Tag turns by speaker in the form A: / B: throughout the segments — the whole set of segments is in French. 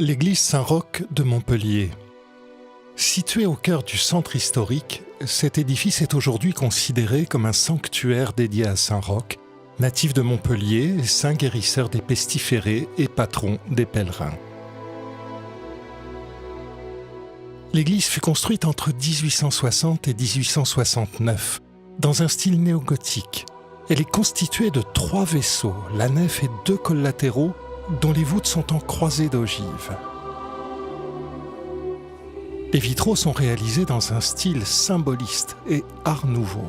A: L'église Saint-Roch de Montpellier. Située au cœur du centre historique, cet édifice est aujourd'hui considéré comme un sanctuaire dédié à Saint-Roch, natif de Montpellier, saint guérisseur des pestiférés et patron des pèlerins. L'église fut construite entre 1860 et 1869, dans un style néo-gothique. Elle est constituée de 3 vaisseaux, la nef et 2 collatéraux, dont les voûtes sont en croisée d'ogives. Les vitraux sont réalisés dans un style symboliste et art nouveau.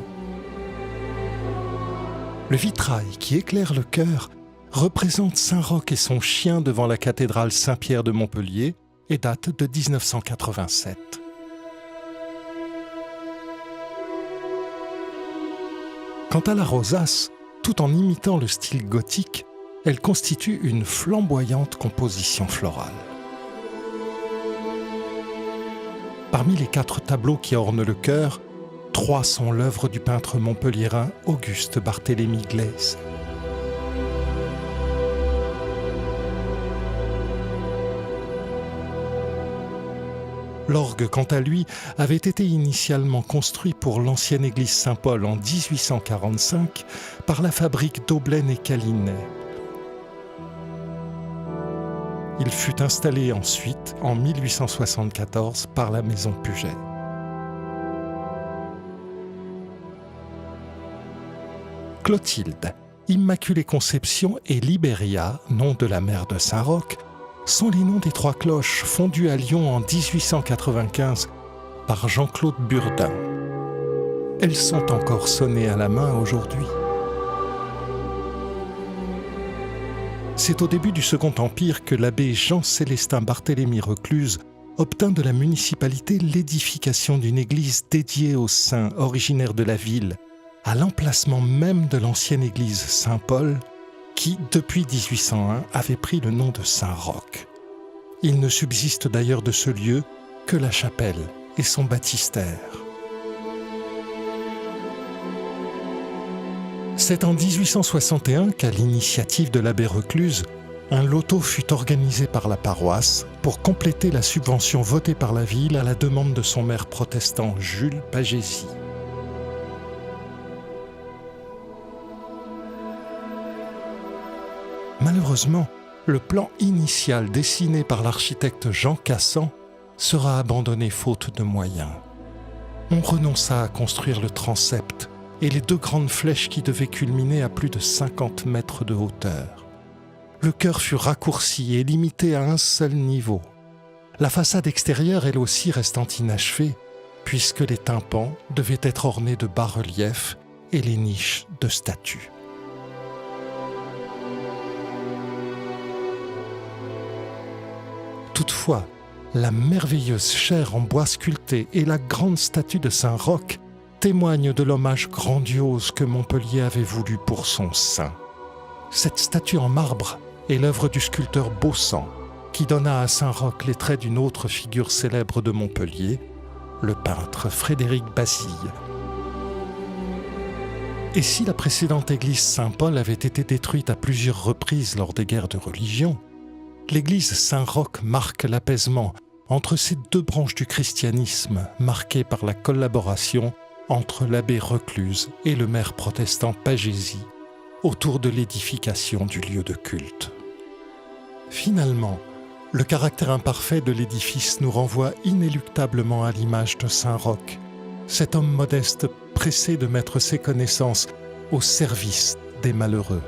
A: Le vitrail qui éclaire le chœur représente Saint-Roch et son chien devant la cathédrale Saint-Pierre de Montpellier et date de 1987. Quant à la rosace, tout en imitant le style gothique, elle constitue une flamboyante composition florale. Parmi les 4 tableaux qui ornent le chœur, 3 sont l'œuvre du peintre montpelliérain Auguste Barthélemy Glaise. L'orgue, quant à lui, avait été initialement construit pour l'ancienne église Saint-Paul en 1845 par la fabrique d'Aublaine et Calinet. Il fut installé ensuite en 1874 par la maison Puget. Clotilde, Immaculée Conception et Libéria, nom de la mère de Saint-Roch, sont les noms des 3 cloches fondues à Lyon en 1895 par Jean-Claude Burdin. Elles sont encore sonnées à la main aujourd'hui. C'est au début du Second Empire que l'abbé Jean-Célestin Barthélemy Recluse obtint de la municipalité l'édification d'une église dédiée aux saints originaires de la ville, à l'emplacement même de l'ancienne église Saint-Paul, qui, depuis 1801, avait pris le nom de Saint-Roch. Il ne subsiste d'ailleurs de ce lieu que la chapelle et son baptistère. C'est en 1861 qu'à l'initiative de l'abbé Recluse, un loto fut organisé par la paroisse pour compléter la subvention votée par la ville à la demande de son maire protestant Jules Pagési. Malheureusement, le plan initial dessiné par l'architecte Jean Cassan sera abandonné faute de moyens. On renonça à construire le transept et les 2 grandes flèches qui devaient culminer à plus de 50 mètres de hauteur. Le chœur fut raccourci et limité à un seul niveau. La façade extérieure, elle aussi, restant inachevée, puisque les tympans devaient être ornés de bas-reliefs et les niches de statues. Toutefois, la merveilleuse chaire en bois sculpté et la grande statue de Saint-Roch témoignent de l'hommage grandiose que Montpellier avait voulu pour son saint. Cette statue en marbre est l'œuvre du sculpteur Baussan, qui donna à Saint-Roch les traits d'une autre figure célèbre de Montpellier, le peintre Frédéric Basille. Et si la précédente église Saint-Paul avait été détruite à plusieurs reprises lors des guerres de religion, l'église Saint-Roch marque l'apaisement entre ces 2 branches du christianisme marquées par la collaboration entre l'abbé Recluse et le maire protestant Pagési autour de l'édification du lieu de culte. Finalement, le caractère imparfait de l'édifice nous renvoie inéluctablement à l'image de Saint-Roch, cet homme modeste pressé de mettre ses connaissances au service des malheureux.